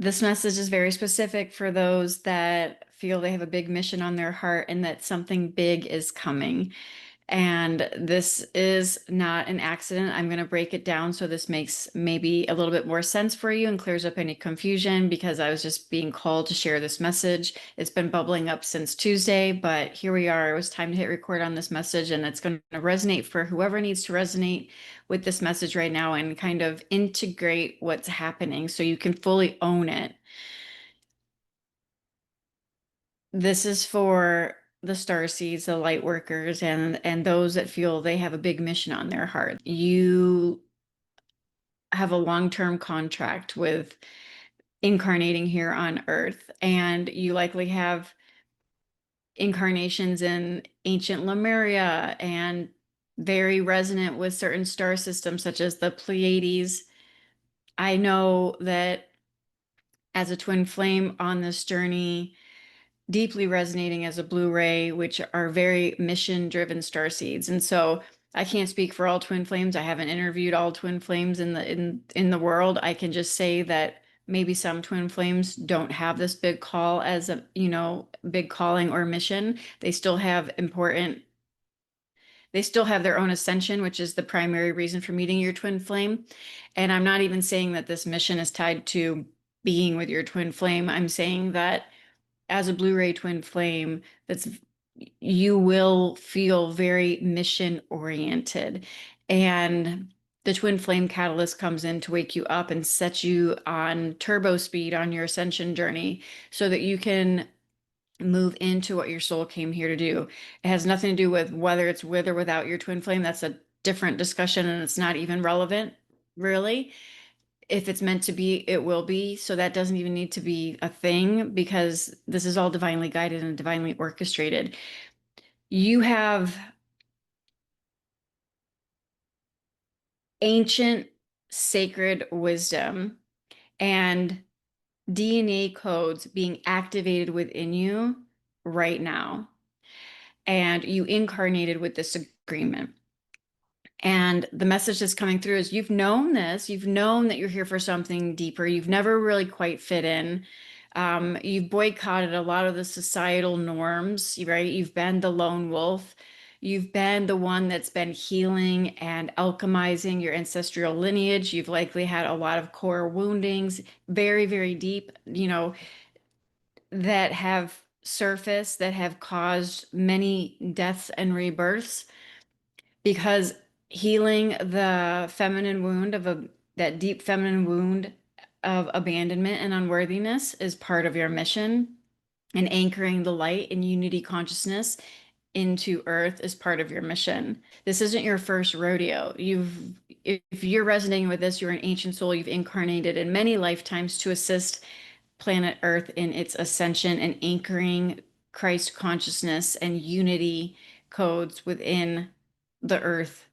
This message is very specific for those that feel they have a big mission on their heart and that something big is coming. And this is not an accident. I'm going to break it down so this makes maybe a little bit more sense for you and clears up any confusion because I was just being called to share this message. It's been bubbling up since Tuesday, but here we are. It was time to hit record on this message, and it's going to resonate for whoever needs to resonate with this message right now and kind of integrate what's happening so you can fully own it. This is for the starseeds, the light workers, and those that feel they have a big mission on their heart. You have a long-term contract with incarnating here on Earth, and you likely have incarnations in ancient Lemuria and very resonant with certain star systems such as the Pleiades. I know that as a twin flame on this journey, deeply resonating as a Blu-ray, which are very mission-driven star seeds. And so I can't speak for all twin flames. I haven't interviewed all twin flames in the world. I can just say that maybe some twin flames don't have this big call as a, big calling or mission. They still have their own ascension, which is the primary reason for meeting your twin flame. And I'm not even saying that this mission is tied to being with your twin flame. I'm saying that as a Blu-ray twin flame, that's you will feel very mission oriented. And the twin flame catalyst comes in to wake you up and set you on turbo speed on your ascension journey so that you can move into what your soul came here to do. It has nothing to do with whether it's with or without your twin flame. That's a different discussion and it's not even relevant, really. If it's meant to be, it will be. So that doesn't even need to be a thing because this is all divinely guided and divinely orchestrated. You have ancient sacred wisdom and DNA codes being activated within you right now. And you incarnated with this agreement. And the message that's coming through is you've known this, you've known that you're here for something deeper. You've never really quite fit in. You've boycotted a lot of the societal norms, right? You've been the lone wolf. You've been the one that's been healing and alchemizing your ancestral lineage. You've likely had a lot of core woundings, very, very deep, that have surfaced, that have caused many deaths and rebirths because healing the feminine wound that deep feminine wound of abandonment and unworthiness is part of your mission, and anchoring the light and unity consciousness into earth is part of your mission. This isn't your first rodeo. If you're resonating with this, you're an ancient soul. You've incarnated in many lifetimes to assist planet Earth in its ascension and anchoring Christ consciousness and unity codes within the earth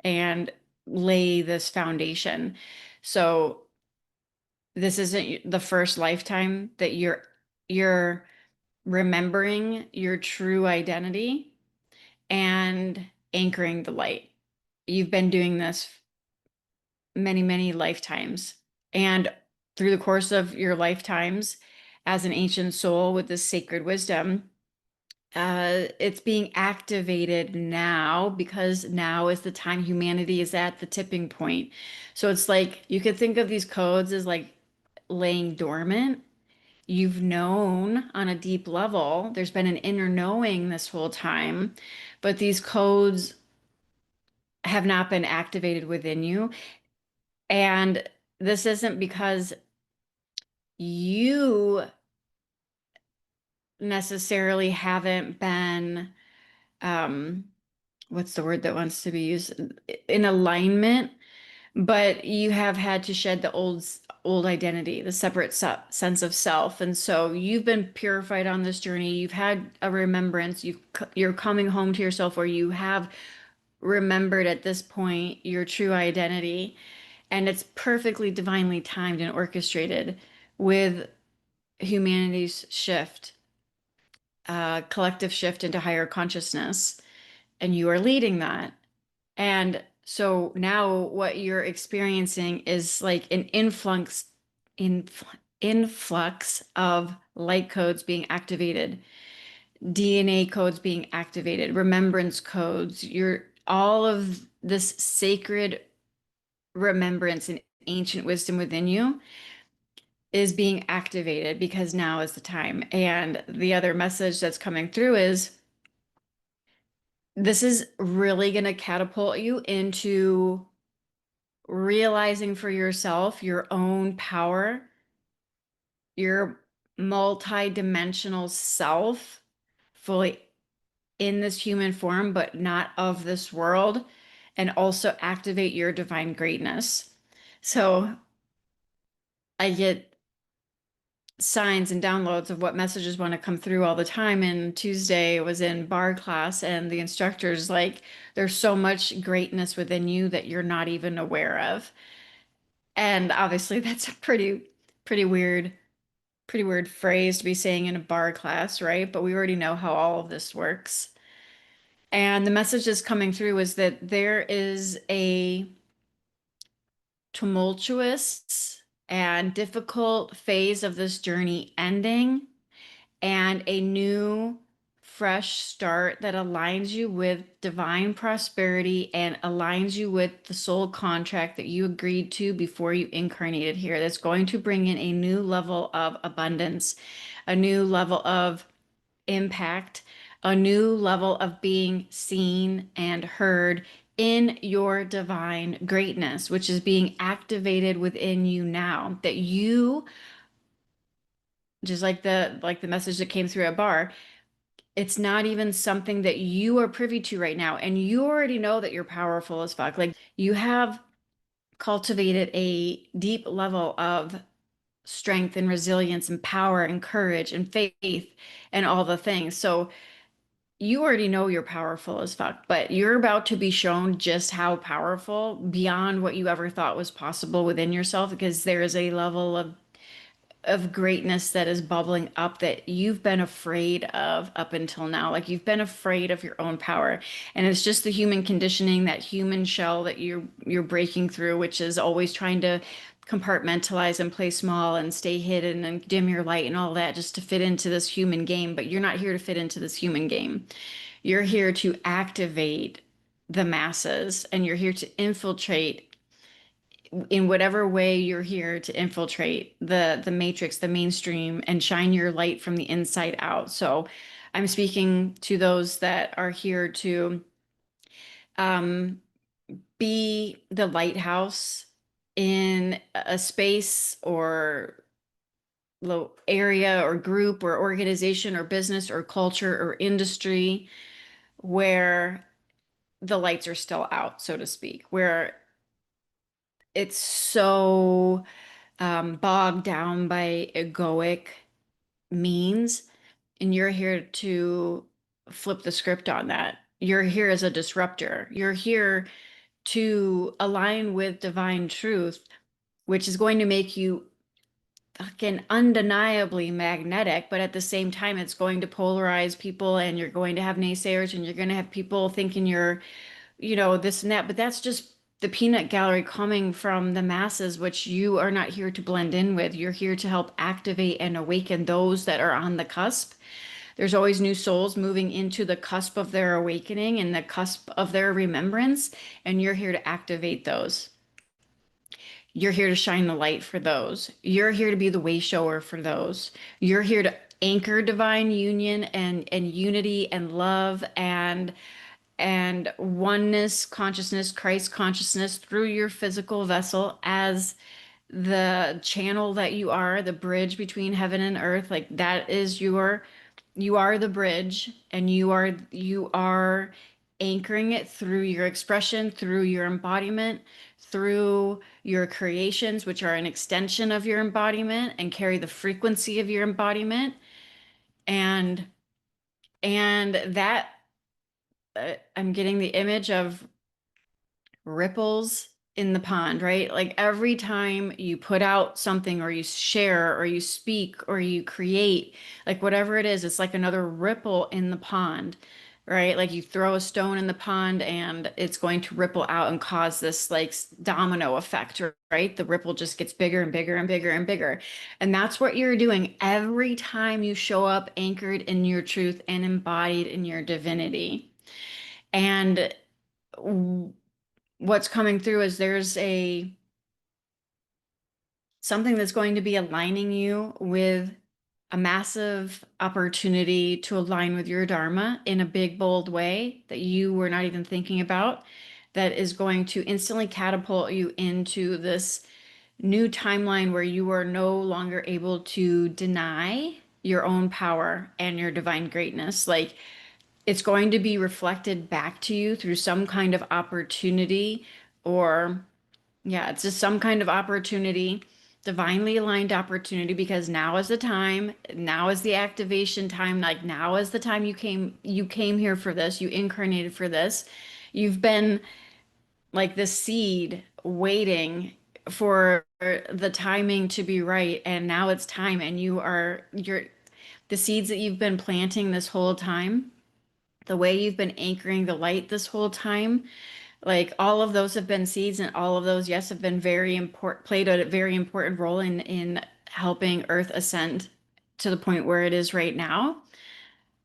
and lay this foundation. So this isn't the first lifetime that you're remembering your true identity and anchoring the light. You've been doing this many, many lifetimes. And through the course of your lifetimes as an ancient soul with this sacred wisdom, it's being activated now because now is the time humanity is at the tipping point. So it's like you could think of these codes as like laying dormant. You've known on a deep level, there's been an inner knowing this whole time, but these codes have not been activated within you. And this isn't because you necessarily haven't been, um, what's the word that wants to be used? In alignment, but you have had to shed the old identity, the separate sense of self. And so you've been purified on this journey. You've had a remembrance. You're coming home to yourself where you have remembered at this point your true identity. And it's perfectly divinely timed and orchestrated with humanity's shift, collective shift into higher consciousness. And you are leading that. And so now what you're experiencing is like an influx, influx of light codes being activated, DNA codes being activated, remembrance codes, your all of this sacred remembrance and ancient wisdom within you is being activated because now is the time. And the other message that's coming through is this is really going to catapult you into realizing for yourself your own power, your multi-dimensional self, fully in this human form, but not of this world, and also activate your divine greatness. So I get signs and downloads of what messages want to come through all the time. And Tuesday was in bar class, and the instructor's like, there's so much greatness within you that you're not even aware of. And obviously that's a pretty weird phrase to be saying in a bar class, right? But we already know how all of this works. And the message that's coming through is that there is a tumultuous and difficult phase of this journey ending, and a new, fresh start that aligns you with divine prosperity and aligns you with the soul contract that you agreed to before you incarnated here. That's going to bring in a new level of abundance, a new level of impact, a new level of being seen and heard in your divine greatness, which is being activated within you now. That you, just like the message that came through at bar, it's not even something that you are privy to right now. And you already know that you're powerful as fuck. Like you have cultivated a deep level of strength and resilience and power and courage and faith and all the things. So you already know you're powerful as fuck, but you're about to be shown just how powerful beyond what you ever thought was possible within yourself, because there is a level of greatness that is bubbling up that you've been afraid of up until now. Like you've been afraid of your own power. And it's just the human conditioning, that human shell that you're breaking through, which is always trying to compartmentalize and play small and stay hidden and dim your light and all that just to fit into this human game. But you're not here to fit into this human game. You're here to activate the masses, and you're here to infiltrate in whatever way you're here to infiltrate the matrix, the mainstream, and shine your light from the inside out. So I'm speaking to those that are here to um, be the lighthouse in a space or area or group or organization or business or culture or industry where the lights are still out, so to speak, where it's so bogged down by egoic means. And you're here to flip the script on that. You're here as a disruptor. You're here to align with divine truth, which is going to make you fucking undeniably magnetic, but at the same time, it's going to polarize people, and you're going to have naysayers, and you're going to have people thinking you're, this and that. But that's just the peanut gallery coming from the masses, which you are not here to blend in with. You're here to help activate and awaken those that are on the cusp. There's always new souls moving into the cusp of their awakening and the cusp of their remembrance, and you're here to activate those. You're here to shine the light for those. You're here to be the way shower for those. You're here to anchor divine union and unity and love and oneness consciousness, Christ consciousness through your physical vessel as the channel that you are, the bridge between heaven and earth. Like that is you are the bridge, and you are anchoring it through your expression, through your embodiment, through your creations, which are an extension of your embodiment and carry the frequency of your embodiment. And that I'm getting the image of ripples in the pond, right? Like every time you put out something or you share or you speak or you create, like whatever it is, it's like another ripple in the pond, right? Like you throw a stone in the pond and it's going to ripple out and cause this like domino effect, right? The ripple just gets bigger and bigger and bigger and bigger. And that's what you're doing every time you show up anchored in your truth and embodied in your divinity. And what's coming through is there's a something that's going to be aligning you with a massive opportunity to align with your Dharma in a big, bold way that you were not even thinking about, that is going to instantly catapult you into this new timeline where you are no longer able to deny your own power and your divine greatness. Like it's going to be reflected back to you through some kind of opportunity or yeah, it's just some kind of opportunity, divinely aligned opportunity, because now is the time, now is the activation time, like now is the time you came here for this, you incarnated for this. You've been like the seed waiting for the timing to be right, and now it's time, and you're the seeds that you've been planting this whole time, the way you've been anchoring the light this whole time, like all of those have been seeds, and all of those, yes, have been very important, played a very important role in helping Earth ascend to the point where it is right now.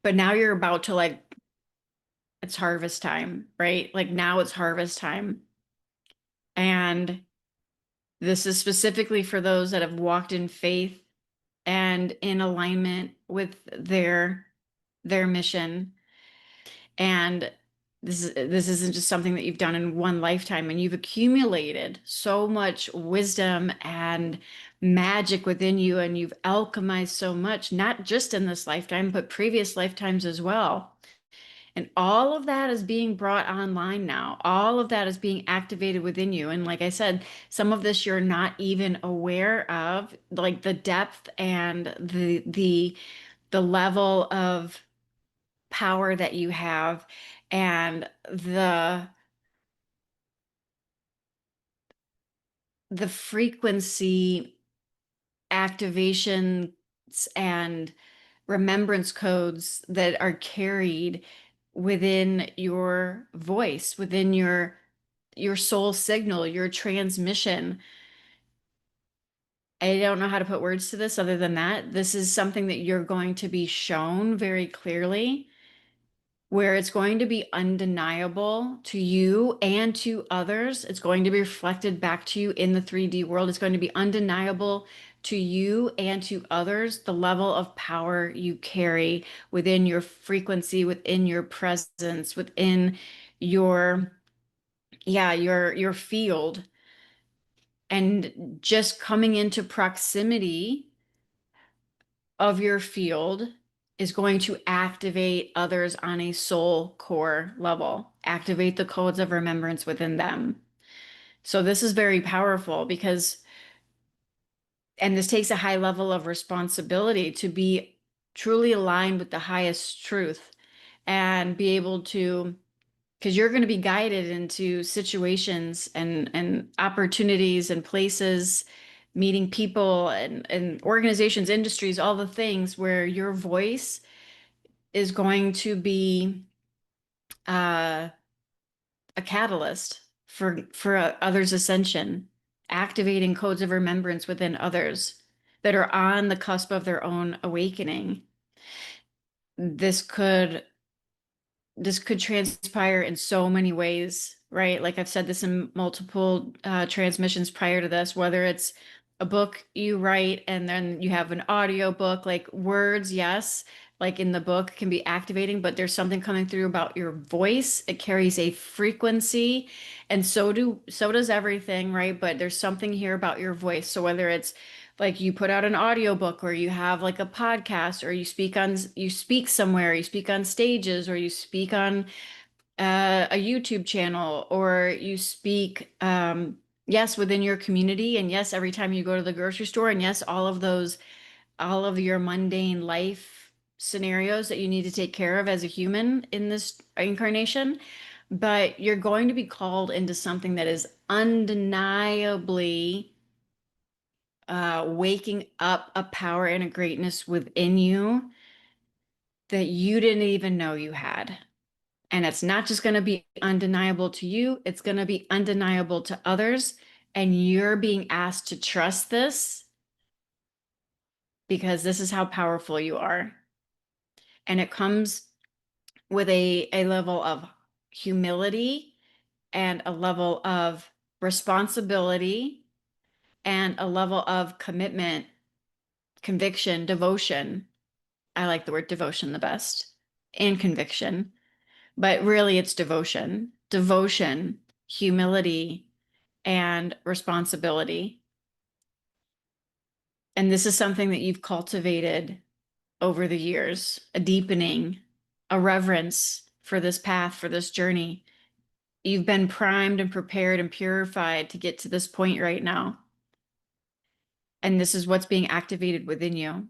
But now you're about to like, it's harvest time, right? Like now it's harvest time. And this is specifically for those that have walked in faith and in alignment with their mission. And this isn't just something that you've done in one lifetime, and you've accumulated so much wisdom and magic within you, and you've alchemized so much, not just in this lifetime, but previous lifetimes as well. And all of that is being brought online now. All of that is being activated within you. And like I said, some of this you're not even aware of, like the depth and the level of power that you have and the frequency activations and remembrance codes that are carried within your voice, within your soul signal, your transmission. I don't know how to put words to this other than that. This is something that you're going to be shown very clearly, where it's going to be undeniable to you and to others. It's going to be reflected back to you in the 3D world. It's going to be undeniable to you and to others, the level of power you carry within your frequency, within your presence, within your, yeah, your field. And just coming into proximity of your field is going to activate others on a soul core level, activate the codes of remembrance within them. So this is very powerful because, and this takes a high level of responsibility to be truly aligned with the highest truth and be able to, because you're going to be guided into situations and opportunities and places, meeting people and organizations, industries, all the things where your voice is going to be uh, a catalyst for others' ascension, activating codes of remembrance within others that are on the cusp of their own awakening. This could this could transpire in so many ways, right? Like I've said this in multiple transmissions prior to this, whether it's a book you write and then you have an audio book, like words, yes, like in the book can be activating, but there's something coming through about your voice. It carries a frequency, and so does everything, right? But there's something here about your voice. So whether it's like you put out an audiobook or you have like a podcast or you speak somewhere, you speak on stages or you speak on a YouTube channel or you speak yes within your community, and yes every time you go to the grocery store, and yes all of your mundane life scenarios that you need to take care of as a human in this incarnation. But you're going to be called into something that is undeniably waking up a power and a greatness within you that you didn't even know you had. And it's not just going to be undeniable to you, it's going to be undeniable to others. And you're being asked to trust this because this is how powerful you are. And it comes with a level of humility and a level of responsibility and a level of commitment, conviction, devotion. I like the word devotion the best, and conviction, but really it's devotion, humility, and responsibility. And this is something that you've cultivated over the years, a deepening, a reverence for this path, for this journey. You've been primed and prepared and purified to get to this point right now. And this is what's being activated within you.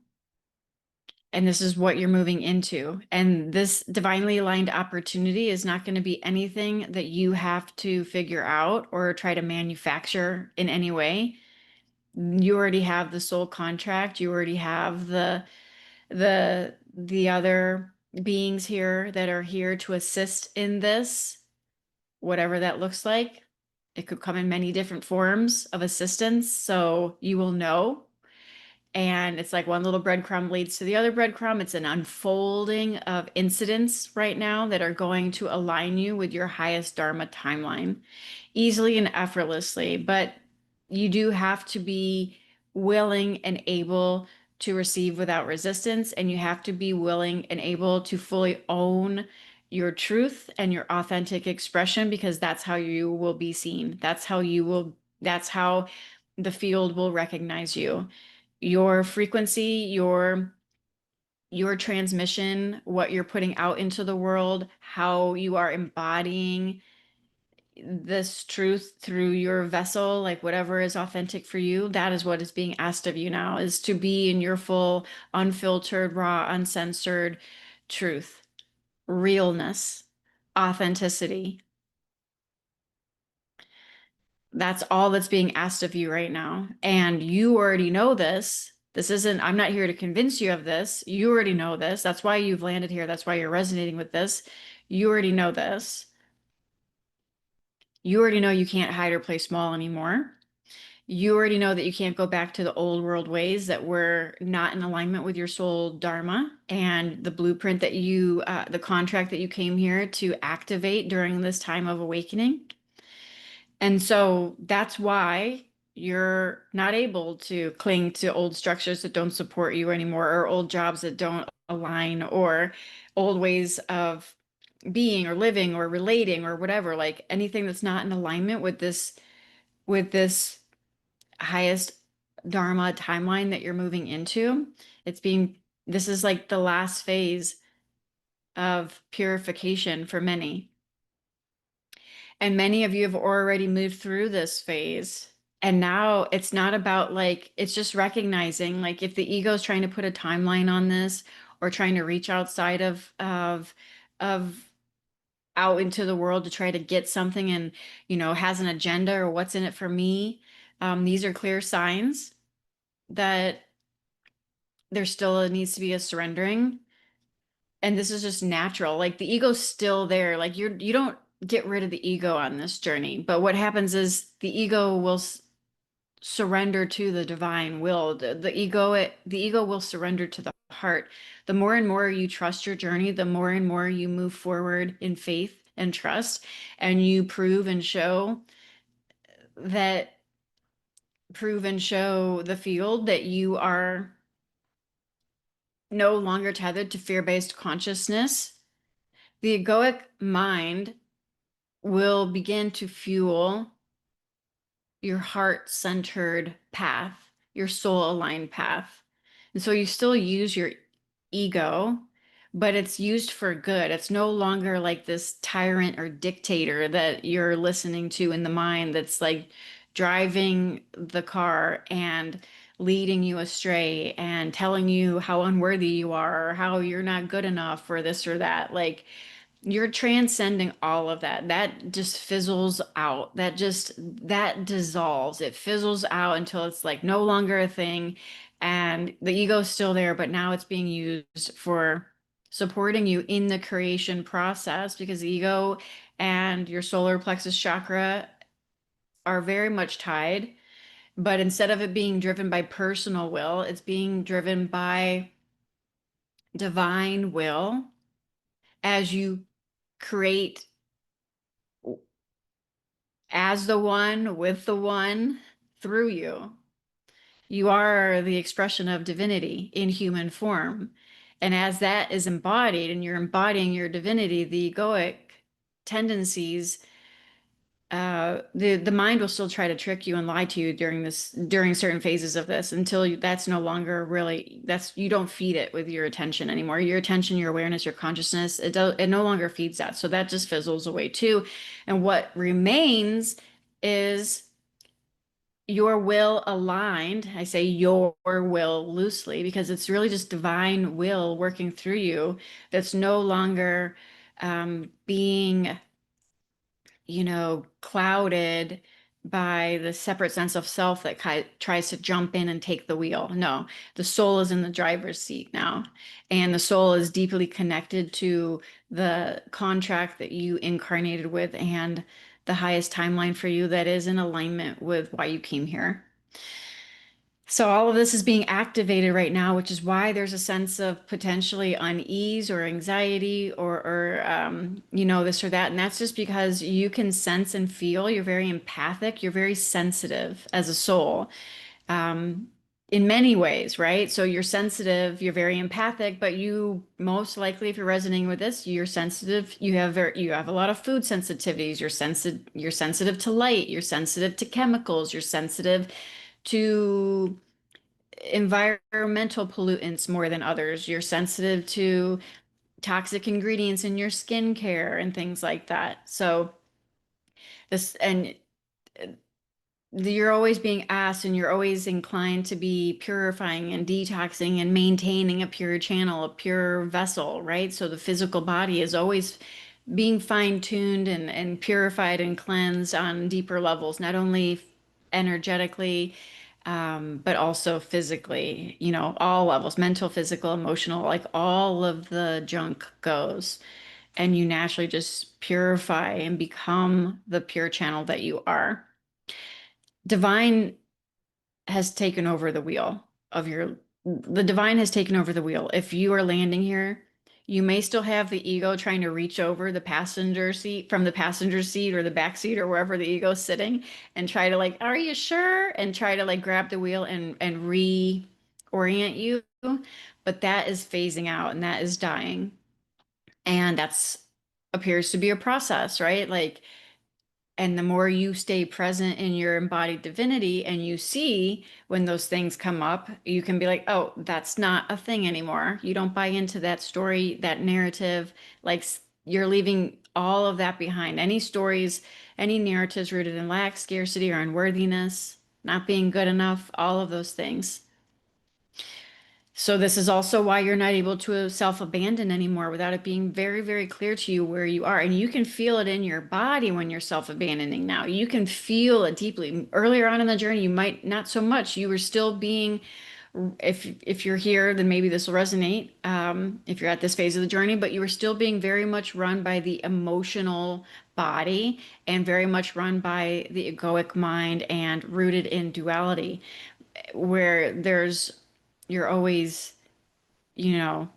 And this is what you're moving into. And this divinely aligned opportunity is not going to be anything that you have to figure out or try to manufacture in any way. You already have the soul contract. You already have the other beings here that are here to assist in this, whatever that looks like. It could come in many different forms of assistance, so you will know. And it's like one little breadcrumb leads to the other breadcrumb. It's an unfolding of incidents right now that are going to align you with your highest Dharma timeline easily and effortlessly. But you do have to be willing and able to receive without resistance. And you have to be willing and able to fully own your truth and your authentic expression, because that's how you will be seen. That's how the field will recognize you. Your frequency, your transmission, what you're putting out into the world, how you are embodying this truth through your vessel, like whatever is authentic for you, that is what is being asked of you now, is to be in your full, unfiltered, raw, uncensored truth, realness, authenticity. That's all that's being asked of you right now. And you already know this. This isn't, I'm not here to convince you of this. You already know this. That's why you've landed here. That's why you're resonating with this. You already know this. You already know you can't hide or play small anymore. You already know that you can't go back to the old world ways that were not in alignment with your soul dharma and the blueprint that the contract that you came here to activate during this time of awakening. And so that's why you're not able to cling to old structures that don't support you anymore, or old jobs that don't align, or old ways of being or living or relating or whatever, like anything that's not in alignment with this highest dharma timeline that you're moving into. It's being This is like the last phase of purification for many. And many of you have already moved through this phase. And now it's not about like, it's just recognizing, like, if the ego is trying to put a timeline on this or trying to reach outside of out into the world to try to get something and, has an agenda or what's in it for me. These are clear signs that there still needs to be a surrendering. And this is just natural. Like the ego's still there. Like you don't get rid of the ego on this journey. But what happens is the ego will surrender to the divine will. The ego will surrender to the heart. The more and more you trust your journey, the more and more you move forward in faith and trust, and you that prove and show the field that you are no longer tethered to fear-based consciousness. The egoic mind will begin to fuel your heart-centered path, your soul-aligned path. And so you still use your ego, but it's used for good. It's no longer like this tyrant or dictator that you're listening to in the mind that's like driving the car and leading you astray and telling you how unworthy you are or how you're not good enough for this or that. Like, you're transcending all of that. That just fizzles out. That dissolves. It fizzles out until it's like no longer a thing. And the ego's still there, but now it's being used for supporting you in the creation process because ego and your solar plexus chakra are very much tied. But instead of it being driven by personal will, it's being driven by divine will as you create as the one with the one through you. You are the expression of divinity in human form. And as that is embodied and you're embodying your divinity, the egoic tendencies, the mind will still try to trick you and lie to you during certain phases of this until that's no longer really that's you don't feed it with your attention anymore. Your attention, your awareness, your consciousness, it no longer feeds that. So that just fizzles away too. And what remains is your will aligned. I say your will loosely because it's really just divine will working through you that's no longer being, clouded by the separate sense of self that tries to jump in and take the wheel. No, the soul is in the driver's seat now, and the soul is deeply connected to the contract that you incarnated with and the highest timeline for you that is in alignment with why you came here. So all of this is being activated right now, which is why there's a sense of potentially unease or anxiety or this or that. And that's just because you can sense and feel. You're very empathic. You're very sensitive as a soul, um, in many ways, right? So you're sensitive. You're very empathic, but you most likely, if you're resonating with this, you're sensitive. You have a lot of food sensitivities. You're sensitive to light. You're sensitive to chemicals. You're sensitive to environmental pollutants more than others. You're sensitive to toxic ingredients in your skincare and things like that. So this and you're always being asked and you're always inclined to be purifying and detoxing and maintaining a pure channel, a pure vessel, right? So the physical body is always being fine-tuned and purified and cleansed on deeper levels, not only energetically, but also physically, all levels, mental, physical, emotional, like all of the junk goes. And you naturally just purify and become the pure channel that you are. Divine has taken over the wheel of your the divine has taken over the wheel. If you are landing here, you may still have the ego trying to reach over the passenger seat from the passenger seat or the back seat or wherever the ego is sitting and try to like, are you sure? And try to like grab the wheel and reorient you. But that is phasing out and that is dying. And that's appears to be a process, right? Like and the more you stay present in your embodied divinity and you see when those things come up, you can be like, oh, that's not a thing anymore. You don't buy into that story, that narrative. Like you're leaving all of that behind. Any stories, any narratives rooted in lack, scarcity, or unworthiness, not being good enough, all of those things. So this is also why you're not able to self-abandon anymore without it being very, very clear to you where you are. And you can feel it in your body when you're self-abandoning now. You can feel it deeply. Earlier on in the journey, you might not so much. You were still being, if you're here, then maybe this will resonate, if you're at this phase of the journey, but you were still being very much run by the emotional body and very much run by the egoic mind and rooted in duality, where you're always, you know,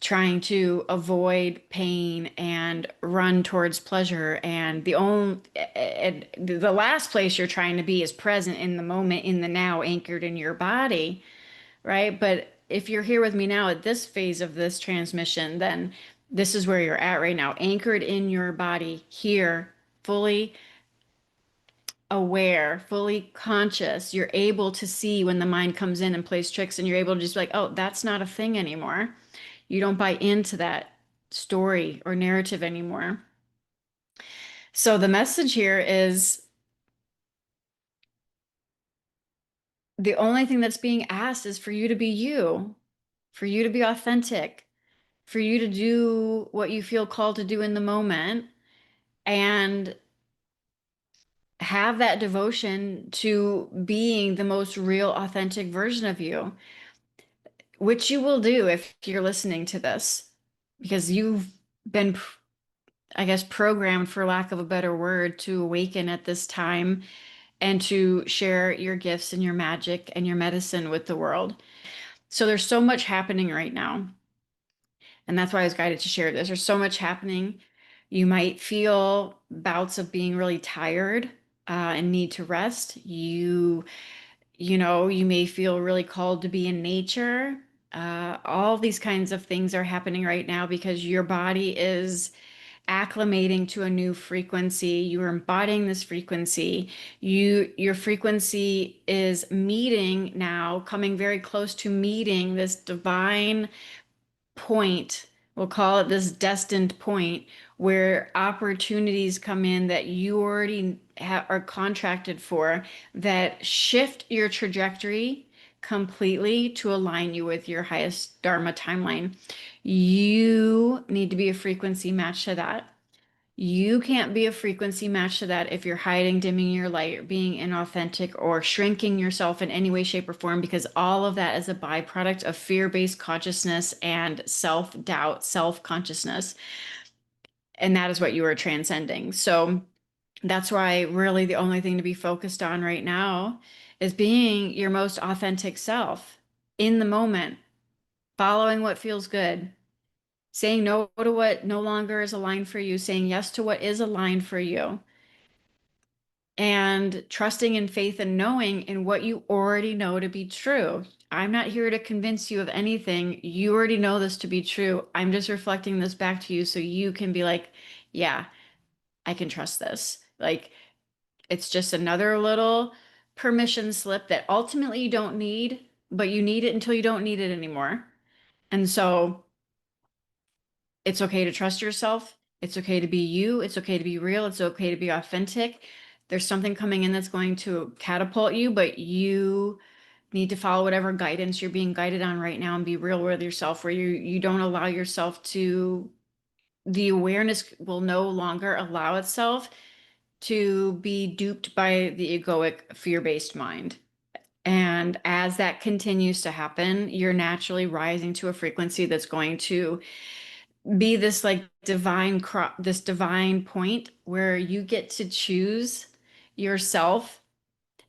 trying to avoid pain and run towards pleasure. And the last place you're trying to be is present in the moment, in the now, anchored in your body, right? But if you're here with me now at this phase of this transmission, then this is where you're at right now, anchored in your body here, fully aware, fully conscious. You're able to see when the mind comes in and plays tricks, and you're able to just be like, oh, that's not a thing anymore. You don't buy into that story or narrative anymore. So the message here is the only thing that's being asked is for you to be you, for you to be authentic, for you to do what you feel called to do in the moment and have that devotion to being the most real, authentic version of you, which you will do if you're listening to this. because you've been, I guess, programmed, for lack of a better word, to awaken at this time and to share your gifts and your magic and your medicine with the world. So there's so much happening right now. And that's why I was guided to share this. There's so much happening. You might feel bouts of being really tired and need to rest. You may feel really called to be in nature. All these kinds of things are happening right now because your body is acclimating to a new frequency. You're embodying this frequency. Your frequency is meeting now, coming very close to meeting this divine point. We'll call it this destined point where opportunities come in that you already are contracted for, that shift your trajectory completely to align you with your highest Dharma timeline. You need to be a frequency match to that. You can't be a frequency match to that if you're hiding, dimming your light, or being inauthentic, or shrinking yourself in any way, shape, or form, because all of that is a byproduct of fear-based consciousness and self-doubt, self-consciousness. And that is what you are transcending. So that's why really the only thing to be focused on right now is being your most authentic self in the moment, following what feels good, saying no to what no longer is aligned for you, saying yes to what is aligned for you, and trusting in faith and knowing in what you already know to be true. I'm not here to convince you of anything. You already know this to be true. I'm just reflecting this back to you so you can be like, yeah, I can trust this. Like, it's just another little permission slip that ultimately you don't need, but you need it until you don't need it anymore. And so it's okay to trust yourself. It's okay to be you. It's okay to be real. It's okay to be authentic. There's something coming in that's going to catapult you, but you need to follow whatever guidance you're being guided on right now and be real with yourself, where you don't allow yourself to, the awareness will no longer allow itself to be duped by the egoic fear-based mind. And as that continues to happen, you're naturally rising to a frequency that's going to be this like this divine point where you get to choose yourself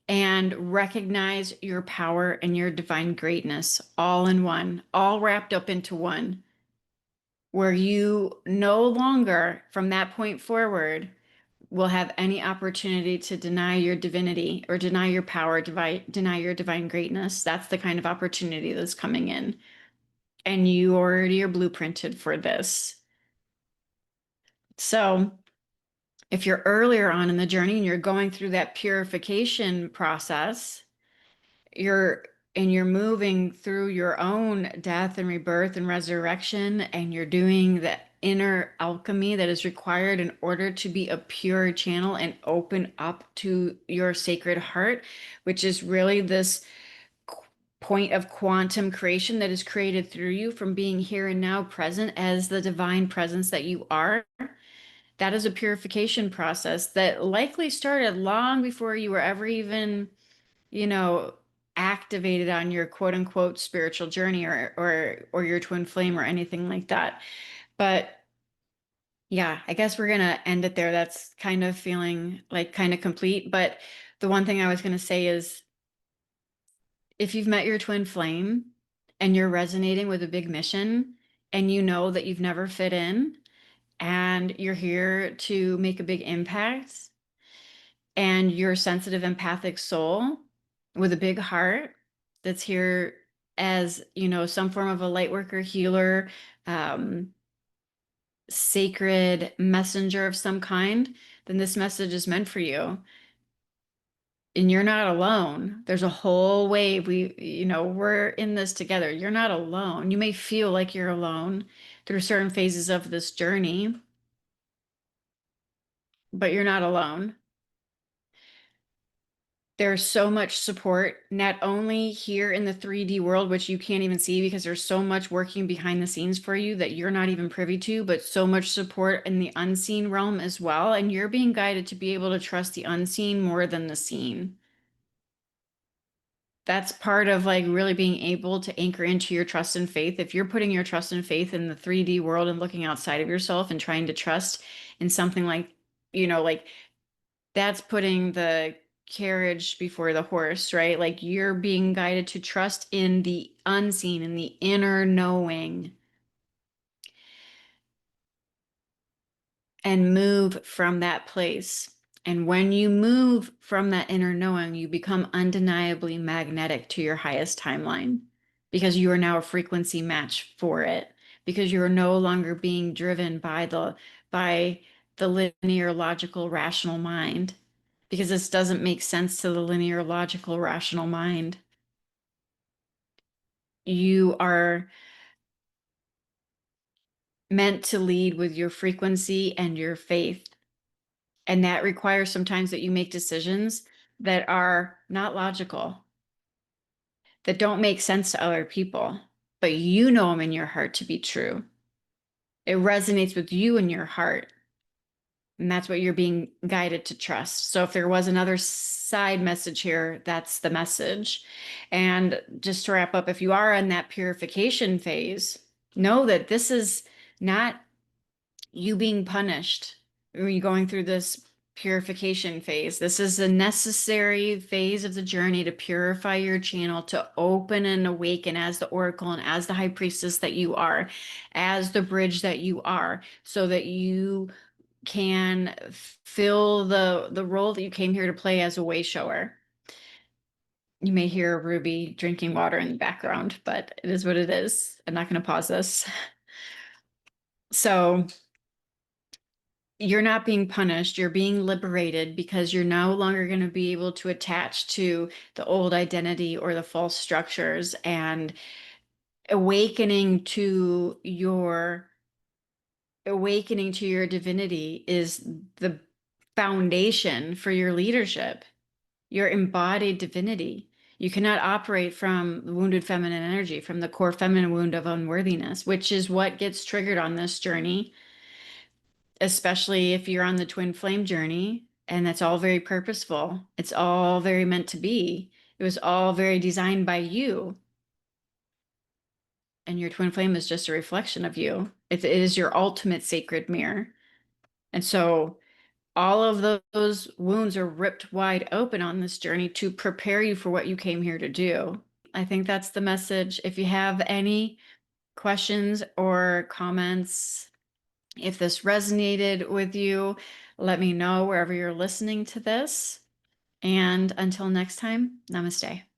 and recognize your power and your divine greatness all in one, all wrapped up into one, where you no longer from that point forward will have any opportunity to deny your divinity or deny your power, deny your divine greatness. That's the kind of opportunity that's coming in. And you already are blueprinted for this. So if you're earlier on in the journey and you're going through that purification process, you're moving through your own death and rebirth and resurrection, and you're doing the inner alchemy that is required in order to be a pure channel and open up to your sacred heart, which is really this point of quantum creation that is created through you from being here and now present as the divine presence that you are. That is a purification process that likely started long before you were ever even, you know, activated on your quote unquote spiritual journey or your twin flame or anything like that. But yeah, I guess we're gonna end it there. That's kind of feeling like kind of complete. But the one thing I was gonna say is if you've met your twin flame and you're resonating with a big mission and you know that you've never fit in and you're here to make a big impact, and you're a sensitive, empathic soul with a big heart that's here as, some form of a light worker, healer, um, sacred messenger of some kind, then this message is meant for you. And you're not alone. There's a whole wave. We're in this together. You're not alone. You may feel like you're alone through certain phases of this journey, but you're not alone. There's so much support, not only here in the 3D world, which you can't even see because there's so much working behind the scenes for you that you're not even privy to, but so much support in the unseen realm as well. And you're being guided to be able to trust the unseen more than the seen. that's part of like really being able to anchor into your trust and faith. If you're putting your trust and faith in the 3D world and looking outside of yourself and trying to trust in something like, like that's putting the carriage before the horse, right? Like you're being guided to trust in the unseen, in the inner knowing, and move from that place. And when you move from that inner knowing, you become undeniably magnetic to your highest timeline because you are now a frequency match for it, because you are no longer being driven by the linear, logical, rational mind, because this doesn't make sense to the linear, logical, rational mind. You are meant to lead with your frequency and your faith. And that requires sometimes that you make decisions that are not logical, that don't make sense to other people, but you know them in your heart to be true. It resonates with you in your heart. And that's what you're being guided to trust. So if there was another side message here, that's the message. And just to wrap up, if you are in that purification phase, know that this is not you being punished when you're going through this purification phase. This is a necessary phase of the journey to purify your channel, to open and awaken as the oracle and as the high priestess that you are, as the bridge that you are, so that you can fill the role that you came here to play as a way shower. You may hear Ruby drinking water in the background, but it is what it is. I'm not going to pause this. So you're not being punished, you're being liberated because you're no longer going to be able to attach to the old identity or the false structures, and awakening to your divinity is the foundation for your leadership, your embodied divinity. You cannot operate from the wounded feminine energy, from the core feminine wound of unworthiness, which is what gets triggered on this journey, especially if you're on the twin flame journey. And that's all very purposeful. It's all very meant to be. It was all very designed by you. And your twin flame is just a reflection of you. It is your ultimate sacred mirror. And so all of those wounds are ripped wide open on this journey to prepare you for what you came here to do. I think that's the message. If you have any questions or comments, if this resonated with you, let me know wherever you're listening to this. And until next time, namaste.